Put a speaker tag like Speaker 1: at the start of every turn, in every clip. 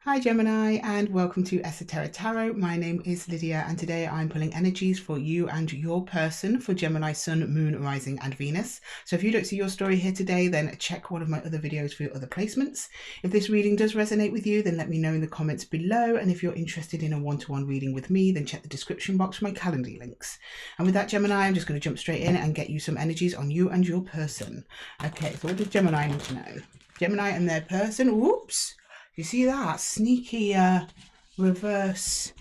Speaker 1: Hi Gemini, and welcome to Esotera Tarot. My name is Lydia, and today I'm pulling energies for you and your person for Gemini Sun, Moon, Rising and Venus. So if you don't see your story here today, then check one of my other videos for your other placements. If this reading does resonate with you, then let me know in the comments below, and if you're interested in a one-to-one reading with me, then check the description box for my Calendly links. And with that, Gemini, I'm just going to jump straight in and get you some energies on you and your person. Okay, so what does Gemini need to know? Gemini and their person. Whoops! You see that sneaky reverse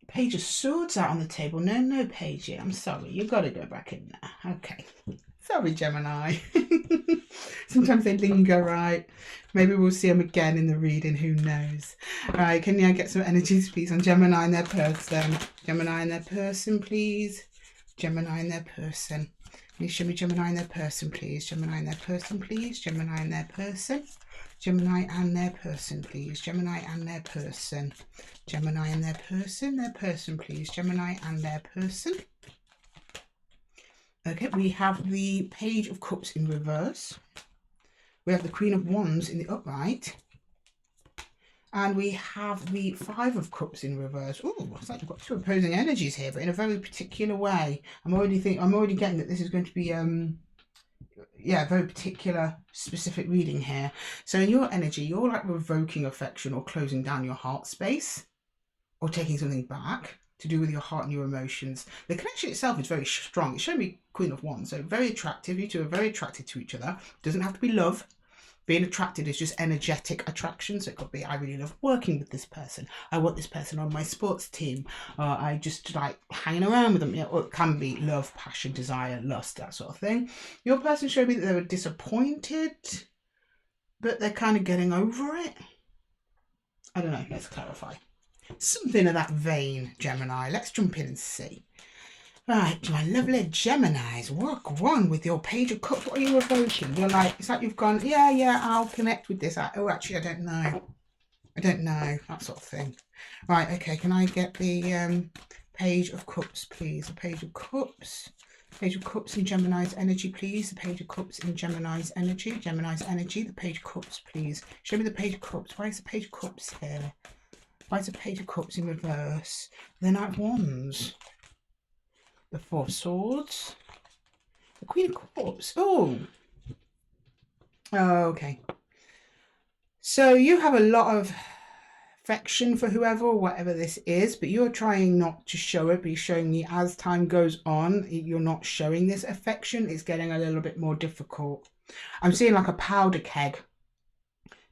Speaker 1: Page of Swords out on the table? No, Page, I'm sorry. You've got to go back in there. Okay. Sorry, Gemini. Sometimes they linger, right? Maybe we'll see them again in the reading. Who knows? All right, can you get some energies, please, on Gemini and their person? Gemini and their person, please. Gemini and their person. Can you show me Gemini and their person, please? Gemini and their person, please. Gemini and their person. Gemini and their person, please. Gemini and their person. Gemini and their person, please. Gemini and their person. Okay, we have the Page of Cups in reverse. We have the Queen of Wands in the upright. And we have the Five of Cups in reverse. Oh, it's like we've got two opposing energies here, but in a very particular way. I'm already getting that this is going to be yeah, a very particular, specific reading here. So in your energy, you're like revoking affection or closing down your heart space or taking something back to do with your heart and your emotions. The connection itself is very strong. It's showing me Queen of Wands, so very attractive. You two are very attracted to each other. Doesn't have to be love. Being attracted is just energetic attraction. So it could be, I really love working with this person. I want this person on my sports team. I just like hanging around with them. You know, or it can be love, passion, desire, lust, that sort of thing. Your person showed me that they were disappointed, but they're kind of getting over it. I don't know. Let's clarify. Something of that vein, Gemini. Let's jump in and see. Right, my lovely Geminis, work one with your Page of Cups. What are you revoking? You're like, it's like you've gone, yeah, I'll connect with this. Oh, actually, I don't know, that sort of thing. Right, okay, can I get the Page of Cups, please? The Page of Cups. Page of Cups in Gemini's energy, please. The Page of Cups in Gemini's energy. The Page of Cups, please. Show me the Page of Cups. Why is the Page of Cups here? Why is the Page of Cups in reverse? The Knight of Wands. The Four of Swords. The Queen of Cups. Oh, okay. So you have a lot of affection for whoever or whatever this is, but you're trying not to show it, but you're showing me as time goes on, you're not showing this affection. It's getting a little bit more difficult. I'm seeing like a powder keg.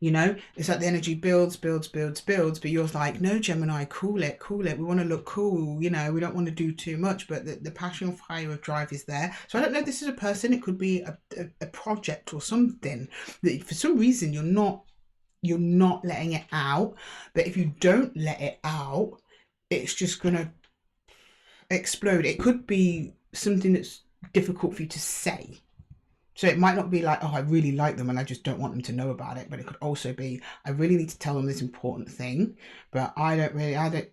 Speaker 1: You know, it's like the energy builds, but you're like, no, Gemini, cool it. We want to look cool. You know, we don't want to do too much, but the passion, fire of drive is there. So I don't know if this is a person. It could be a project or something that for some reason you're not letting it out. But if you don't let it out, it's just going to explode. It could be something that's difficult for you to say. So it might not be like, oh, I really like them and I just don't want them to know about it. But it could also be, I really need to tell them this important thing, but I don't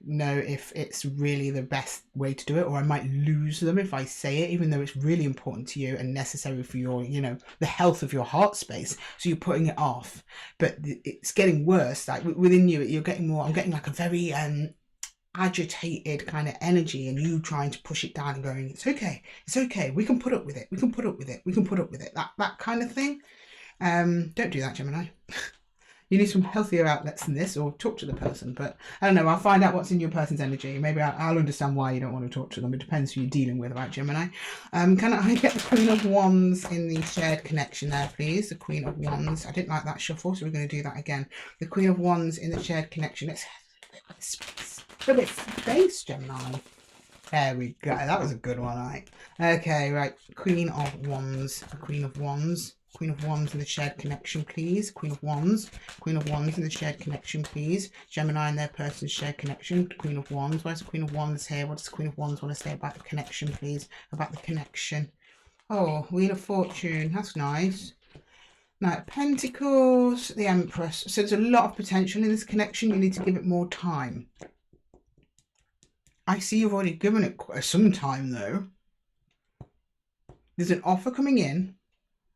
Speaker 1: know if it's really the best way to do it, or I might lose them if I say it, even though it's really important to you and necessary for your, you know, the health of your heart space. So you're putting it off, but it's getting worse. Like within you, you're getting more, I'm getting like a very, agitated kind of energy, and you trying to push it down and going, it's okay, we can put up with it, that kind of thing. Don't do that, Gemini. You need some healthier outlets than this, or talk to the person. But I don't know, I'll find out what's in your person's energy. Maybe I'll understand why you don't want to talk to them. It depends who you're dealing with, right, Gemini? Can I get the Queen of Wands in the shared connection there, please? The Queen of Wands. I didn't like that shuffle, so we're going to do that again. The Queen of Wands in the shared connection. Let's a bit space, Gemini. There we go. That was a good one, right? Okay, right. Queen of Wands. Queen of Wands. Queen of Wands in the shared connection, please. Queen of Wands. Queen of Wands in the shared connection, please. Gemini and their person's shared connection. Queen of Wands. Where's the Queen of Wands here? What does the Queen of Wands want to say about the connection, please? About the connection. Oh, Wheel of Fortune. That's nice. Knight of Pentacles. The Empress. So there's a lot of potential in this connection. You need to give it more time. I see you've already given it some time, though. There's an offer coming in.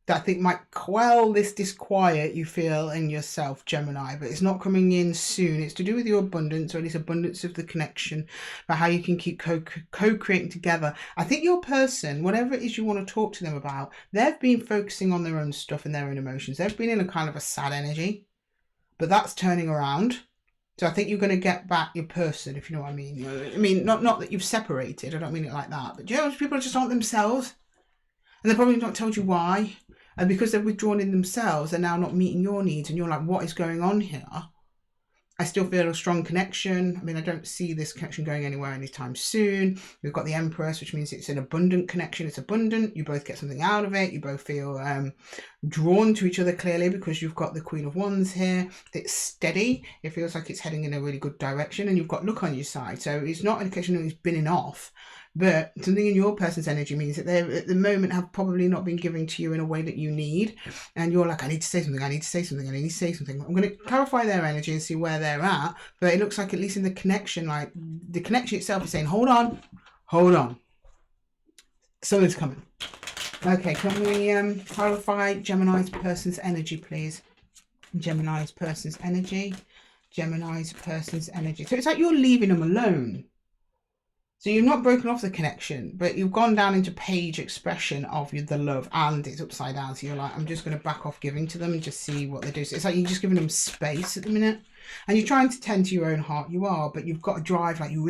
Speaker 1: that I think might quell this disquiet you feel in yourself, Gemini, but it's not coming in soon. It's to do with your abundance, or at least abundance of the connection, about how you can keep co-creating together. I think your person, whatever it is you want to talk to them about, they've been focusing on their own stuff and their own emotions. They've been in a kind of a sad energy, but that's turning around. So I think you're going to get back your person, if you know what I mean. I mean, not that you've separated. I don't mean it like that. But, you know, people just aren't themselves. And they've probably not told you why. And because they've withdrawn in themselves, they're now not meeting your needs. And you're like, what is going on here? I still feel a strong connection. I mean, I don't see this connection going anywhere anytime soon. We've got the Empress, which means it's an abundant connection. It's abundant. You both get something out of it. You both feel drawn to each other clearly, because you've got the Queen of Wands here. It's steady. It feels like it's heading in a really good direction. And you've got luck on your side. So it's not an occasion that it's binning off. But something in your person's energy means that they at the moment have probably not been giving to you in a way that you need. And you're like, I need to say something, I need to say something, I need to say something. I'm going to clarify their energy and see where they're at. But it looks like, at least in the connection, like the connection itself is saying, hold on. Something's coming. Okay, can we clarify Gemini's person's energy, please? Gemini's person's energy. Gemini's person's energy. So it's like you're leaving them alone. So you've not broken off the connection, but you've gone down into page expression of the love, and it's upside down. So you're like, I'm just going to back off giving to them and just see what they do. So it's like you're just giving them space at the minute, and you're trying to tend to your own heart. You are, but you've got a drive, like you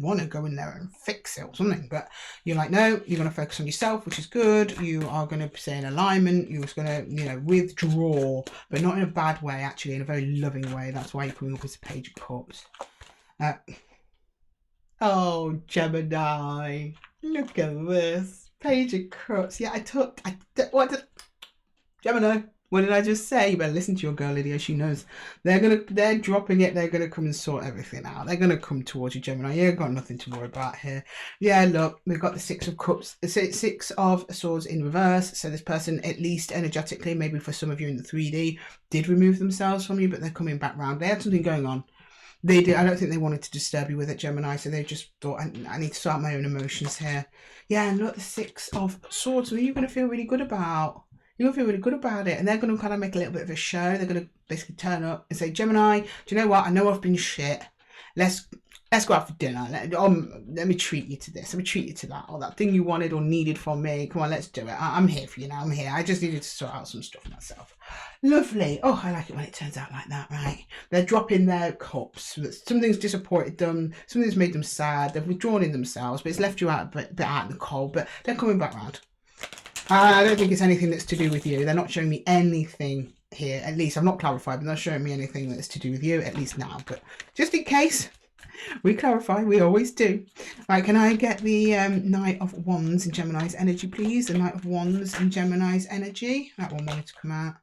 Speaker 1: want to go in there and fix it or something. But you're like, no, you're going to focus on yourself, which is good. You are going to stay in alignment. You're just going to, you know, withdraw, but not in a bad way, actually, in a very loving way. That's why you're coming up as a Page of Cups. Oh, Gemini, look at this. Page of Cups. Yeah, Gemini, what did I just say? You better listen to your girl, Lydia. She knows. They're dropping it. They're going to come and sort everything out. They're going to come towards you, Gemini. You've got nothing to worry about here. Yeah, look, we've got the Six of Cups, the Six of Swords in reverse. So this person, at least energetically, maybe for some of you in the 3D, did remove themselves from you, but they're coming back round. They had something going on. They did. I don't think they wanted to disturb you with it, Gemini. So they just thought, I need to sort out my own emotions here. Yeah, and look, the Six of Swords. What are you going to feel really good about? You're going to feel really good about it. And they're going to kind of make a little bit of a show. They're going to basically turn up and say, Gemini, do you know what? I know I've been shit. Let's go out for dinner. Let me treat you to this. Let me treat you to that. Or that thing you wanted or needed from me. Come on, let's do it. I'm here for you now. I'm here. I just needed to sort out some stuff myself. Lovely. Oh, I like it when it turns out like that, right? They're dropping their cups. Something's disappointed them. Something's made them sad. They've withdrawn in themselves, but it's left you out a bit out in the cold. But they're coming back round. I don't think it's anything that's to do with you. They're not showing me anything here. At least I've not clarified, but they're not showing me anything that's to do with you, at least now. But just in case, we clarify, we always do. Right, can I get the Knight of Wands in Gemini's energy, please? The Knight of Wands in Gemini's energy. That one wanted to come out.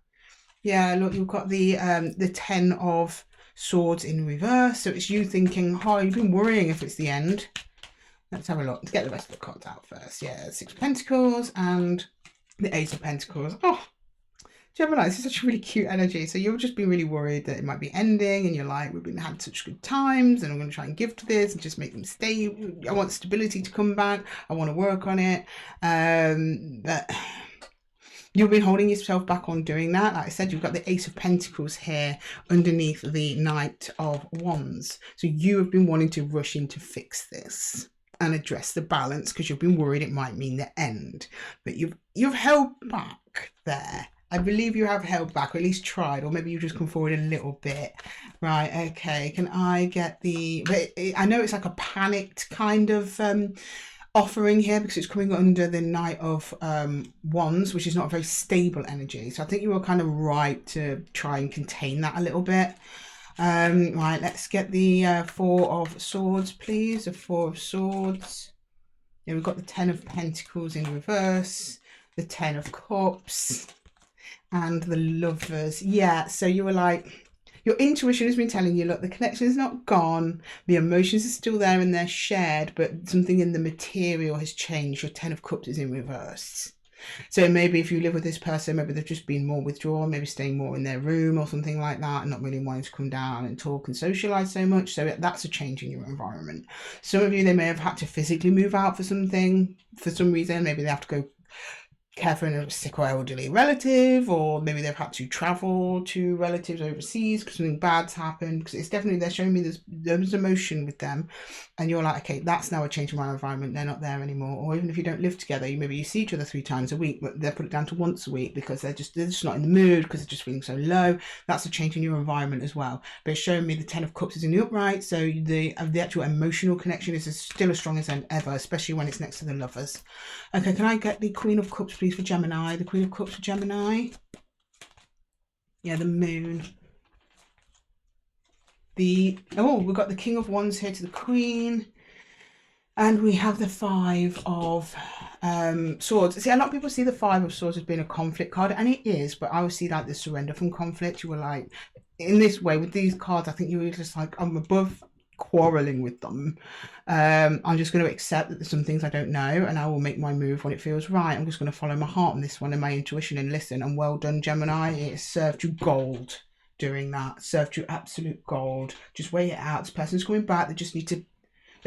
Speaker 1: Yeah, look, you've got the Ten of Swords in reverse. So it's you thinking, oh, you've been worrying if it's the end. Let's have a look. Let's get the rest of the cards out first. Yeah, Six of Pentacles and the Ace of Pentacles. Oh, Gemini, this is such a really cute energy. So you've just been really worried that it might be ending, and you're like, we've been had such good times, and I'm going to try and give to this and just make them stay. I want stability to come back. I want to work on it. But you've been holding yourself back on doing that. Like I said, you've got the Ace of Pentacles here underneath the Knight of Wands. So you have been wanting to rush in to fix this and address the balance, because you've been worried it might mean the end. But you've held back there. I believe you have held back, or at least tried, or maybe you've just come forward a little bit. Right, okay. Can I get the... I know it's like a panicked kind of offering here, because it's coming under the Knight of Wands, which is not a very stable energy. So I think you were kind of right to try and contain that a little bit. Right, let's get the Four of Swords, please. The Four of Swords. Yeah, we've got the Ten of Pentacles in reverse, the Ten of Cups, and the Lovers. Yeah, so you were like, your intuition has been telling you, look, the connection is not gone. The emotions are still there and they're shared, but something in the material has changed. Your Ten of Cups is in reverse. So maybe if you live with this person, maybe they've just been more withdrawn, maybe staying more in their room or something like that, and not really wanting to come down and talk and socialise so much. So that's a change in your environment. Some of you, they may have had to physically move out for something, for some reason. Maybe they have to go care for a sick or elderly relative, or maybe they've had to travel to relatives overseas because something bad's happened. Because it's definitely, they're showing me there's emotion with them, and you're like, okay, that's now a change in my environment, they're not there anymore. Or even if you don't live together, maybe you see each other 3 times a week, but they're put it down to once a week because they're just not in the mood, because they're just feeling so low. That's a change in your environment as well. But it's showing me the 10 of Cups is in the upright, so the actual emotional connection is still as strong as ever, especially when it's next to the Lovers. Okay, can I get the Queen of Cups, please, for Gemini? The Queen of Cups for Gemini. Yeah, the Moon. We've got the King of Wands here to the Queen. And we have the 5 of Swords. See, a lot of people see the 5 of Swords as being a conflict card, and it is, but I would see like the surrender from conflict. You were like, in this way, with these cards, I think you were just like, I'm above quarreling with them. I'm just going to accept that there's some things I don't know, and I will make my move when it feels right. I'm just going to follow my heart on this one and my intuition and listen. And well done, Gemini. It served you gold doing that. Served you absolute gold. Just weigh it out. This person's coming back. They're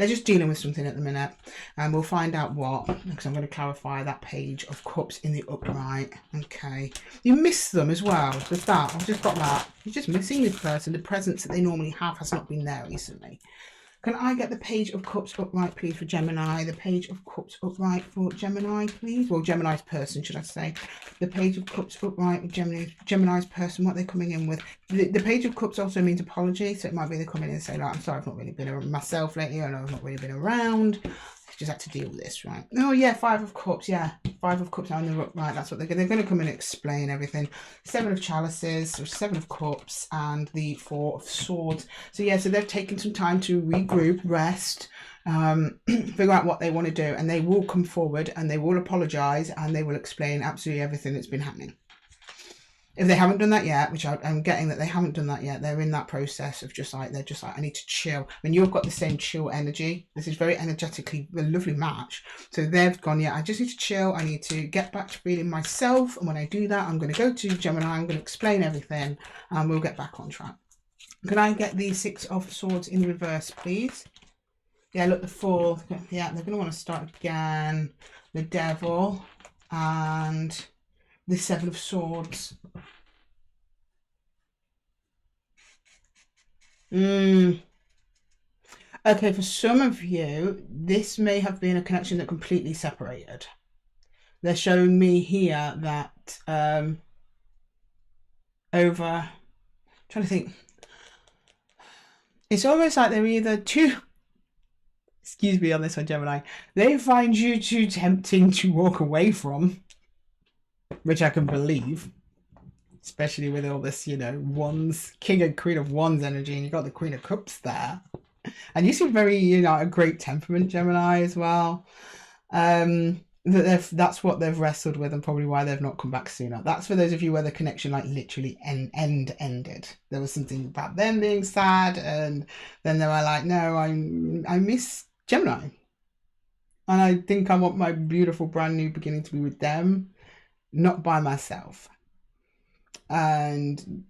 Speaker 1: just dealing with something at the minute, and we'll find out what, because I'm going to clarify that Page of Cups in the upright. Okay, you miss them as well. There's that. I've just got that. You're just missing this person. The presence that they normally have has not been there recently. Can I get the Page of Cups upright, please, for Gemini? The Page of Cups upright for Gemini, please. Well, Gemini's person, should I say. The Page of Cups upright with Gemini's person. What they're coming in with. The Page of Cups also means apology. So it might be they're coming in and saying, like, I'm sorry, I've not really been around myself lately. I know I've not really been around. Just had to deal with this, right? Oh yeah, 5 of Cups, yeah. 5 of Cups on the upright. That's what they're going to come in and explain everything. 7 of Chalices, so 7 of Cups, and the 4 of Swords. So yeah, so they've taken some time to regroup, rest, figure out what they want to do, and they will come forward and they will apologise and they will explain absolutely everything that's been happening. If they haven't done that yet, which I'm getting that they haven't done that yet, they're in that process of they're just like, I need to chill. I mean, you've got the same chill energy. This is very energetically a lovely match. So they've gone, yeah, I just need to chill. I need to get back to feeling myself. And when I do that, I'm going to go to Gemini. I'm going to explain everything and we'll get back on track. Can I get the 6 of Swords in reverse, please? Yeah, look, the 4. Yeah, they're going to want to start again. The Devil and the 7 of Swords. Okay, for some of you, this may have been a connection that completely separated. They're showing me here that I'm trying to think. It's almost like they're either too, excuse me on this one, Gemini, they find you too tempting to walk away from, which I can believe. Especially with all this, you know, Wands, King and Queen of Wands energy, and you've got the Queen of Cups there. And you seem very, you know, a great temperament, Gemini, as well. That's what they've wrestled with and probably why they've not come back sooner. That's for those of you where the connection, like, literally ended. There was something about them being sad, and then they were like, no, I miss Gemini. And I think I want my beautiful brand new beginning to be with them, not by myself. And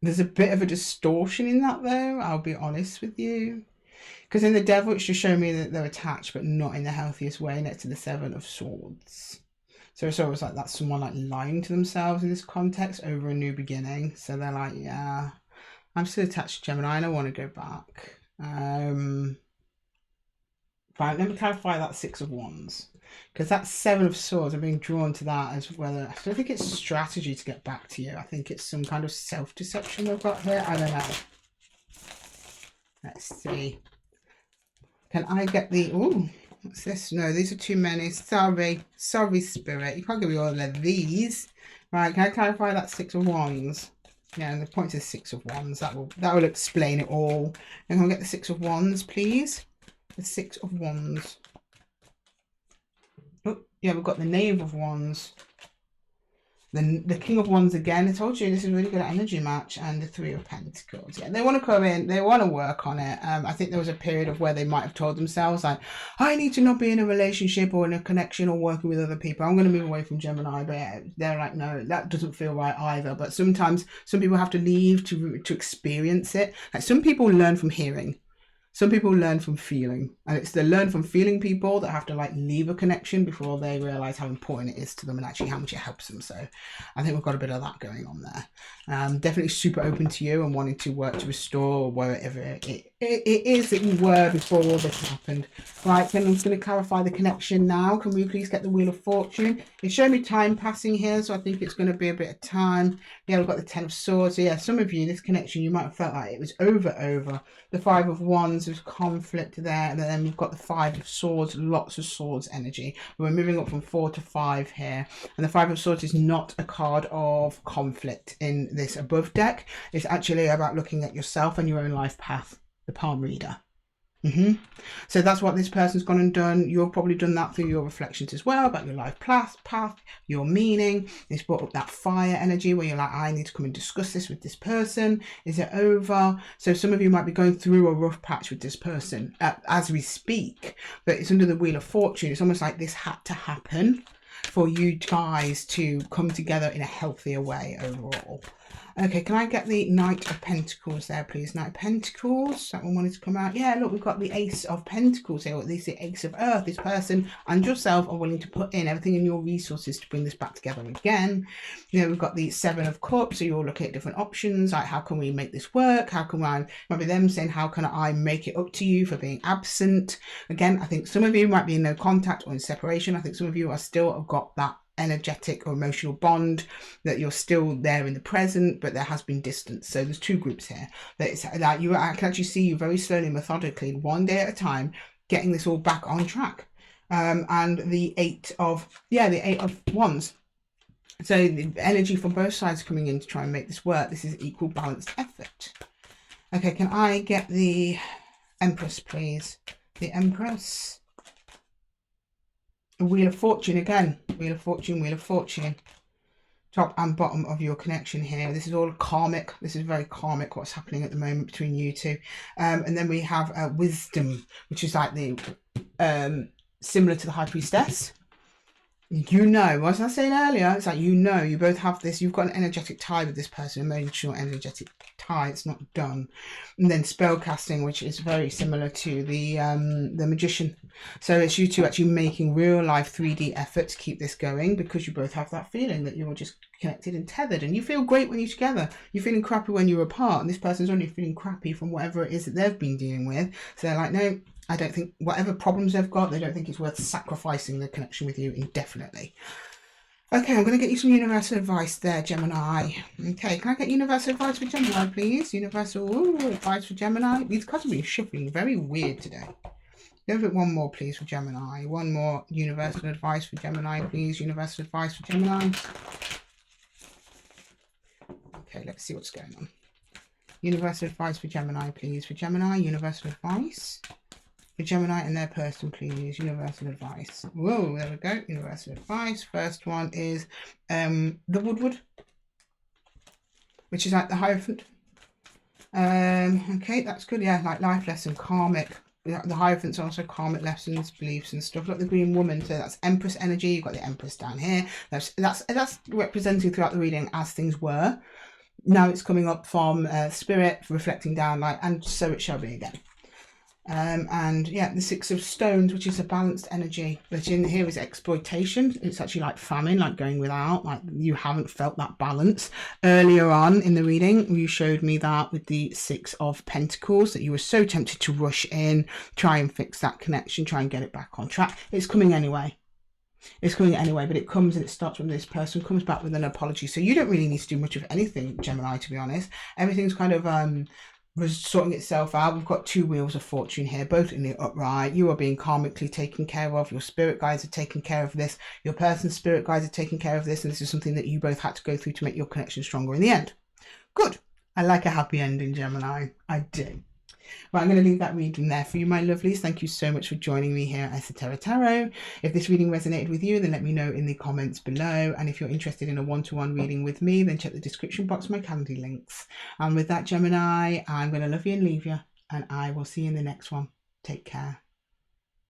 Speaker 1: there's a bit of a distortion in that, though, I'll be honest with you, because in the Devil it's just showing me that they're attached but not in the healthiest way next to the 7 of Swords. So it's always like that's someone like lying to themselves in this context over a new beginning. So they're like, yeah, I'm still attached to Gemini and I want to go back. Fine, let me clarify that 6 of Wands. Because that 7 of Swords, I'm being drawn to that as whether, I don't think it's strategy to get back to you. I think it's some kind of self-deception we've got here. I don't know. Let's see. Can I get the, ooh, what's this? No, these are too many. Sorry, Spirit. You can't give me all of these. Right, can I clarify that 6 of Wands? Yeah, and the point is 6 of Wands. That will explain it all. And can I get the 6 of Wands, please? The 6 of Wands. Oh, yeah, we've got the Knave of Wands. The King of Wands again. I told you this is really good energy match. And the 3 of Pentacles. Yeah, they want to come in. They want to work on it. I think there was a period of where they might have told themselves, like, I need to not be in a relationship or in a connection or working with other people. I'm going to move away from Gemini. But they're like, no, that doesn't feel right either. But sometimes some people have to leave to experience it. Like some people learn from hearing. Some people learn from feeling, and it's the learn from feeling people that have to like leave a connection before they realize how important it is to them and actually how much it helps them. So I think we've got a bit of that going on there. Definitely super open to you and wanting to work to restore wherever it is that you were before all this happened. Right, then I'm just going to clarify the connection now. Can we please get the Wheel of Fortune? It's showing me time passing here, so I think it's going to be a bit of time. Yeah, we've got the 10 of Swords. So yeah, some of you, this connection, you might have felt like it was over. The 5 of Wands, there's conflict there, and then we've got the 5 of Swords, lots of Swords energy. We're moving up from 4 to 5 here, and the 5 of Swords is not a card of conflict in this above deck. It's actually about looking at yourself and your own life path, the palm reader. So that's what this person's gone and done. You've probably done that through your reflections as well about your life path, your meaning. It's brought up that fire energy where you're like, I need to come and discuss this with this person. Is it over? So some of you might be going through a rough patch with this person as we speak, but it's under the Wheel of Fortune. It's almost like this had to happen for you guys to come together in a healthier way overall. Okay, can I get the Knight of Pentacles there, please? Knight of Pentacles, that one wanted to come out. Yeah, look, we've got the Ace of Pentacles here, or at least the Ace of Earth. This person and yourself are willing to put in everything in your resources to bring this back together again. You know, we've got the 7 of Cups, so you're looking at different options, like how can we make this work? How can I, might be them saying, how can I make it up to you for being absent? Again, I think some of you might be in no contact or in separation. I think some of you are still have got that energetic or emotional bond that you're still there in the present, but there has been distance. So there's two groups here that I can actually see you very slowly, methodically, one day at a time, getting this all back on track. And the 8 of Wands. So the energy from both sides coming in to try and make this work. This is equal balanced effort. Okay, can I get the Empress, please? The Empress. The Wheel of Fortune again. Wheel of Fortune, Wheel of Fortune. Top and bottom of your connection here. This is all karmic. This is very karmic what's happening at the moment between you two. And then we have Wisdom, which is like the similar to the High Priestess. You know, as I was saying earlier, it's like, you know, you both have this, you've got an energetic tie with this person, emotional energetic tie, it's not done. And then spell casting, which is very similar to the Magician. So it's you two actually making real life 3D effort to keep this going, because you both have that feeling that you're just connected and tethered, and you feel great when you're together. You're feeling crappy when you're apart, and this person's only feeling crappy from whatever it is that they've been dealing with. So they're like, no, I don't think, whatever problems they've got, they don't think it's worth sacrificing the connection with you indefinitely. Okay, I'm going to get you some universal advice there, Gemini. Okay, can I get universal advice for Gemini, please? Universal advice for Gemini. These cards are being shuffling very weird today. Give it one more, please, for Gemini. One more universal advice for Gemini, please. Universal advice for Gemini. Okay, let's see what's going on. Universal advice for Gemini, please. For Gemini, universal advice. For Gemini and their person, please. Universal advice. Whoa, there we go. Universal advice. First one is the Wildwood, which is like the Hierophant. Okay, that's good. Yeah, like life lesson, karmic. The Hierophant's also karmic lessons, beliefs and stuff. Like the Green Woman, so that's Empress energy. You've got the Empress down here. That's representing throughout the reading as things were. Now it's coming up from spirit, reflecting down, like, and so it shall be again. And yeah, the 6 of Stones, which is a balanced energy, but in here is exploitation. It's actually like famine, like going without, like you haven't felt that balance. Earlier on in the reading, you showed me that with the 6 of Pentacles, that you were so tempted to rush in, try and fix that connection, try and get it back on track. It's coming anyway. It's coming anyway, but it comes and it starts when this person comes back with an apology. So you don't really need to do much of anything, Gemini, to be honest. Everything's kind of was sorting itself out. We've got 2 Wheels of Fortune here, both in the upright. You are being karmically taken care of. Your spirit guides are taking care of this. Your person's spirit guides are taking care of this. And this is something that you both had to go through to make your connection stronger in the end. Good. I like a happy ending, Gemini. I do. Right, I'm going to leave that reading there for you, my lovelies. Thank you so much for joining me here at Esotera Tarot. If this reading resonated with you, then let me know in the comments below. And if you're interested in a one-to-one reading with me, then check the description box for my Calendly links. And with that, Gemini, I'm going to love you and leave you. And I will see you in the next one. Take care.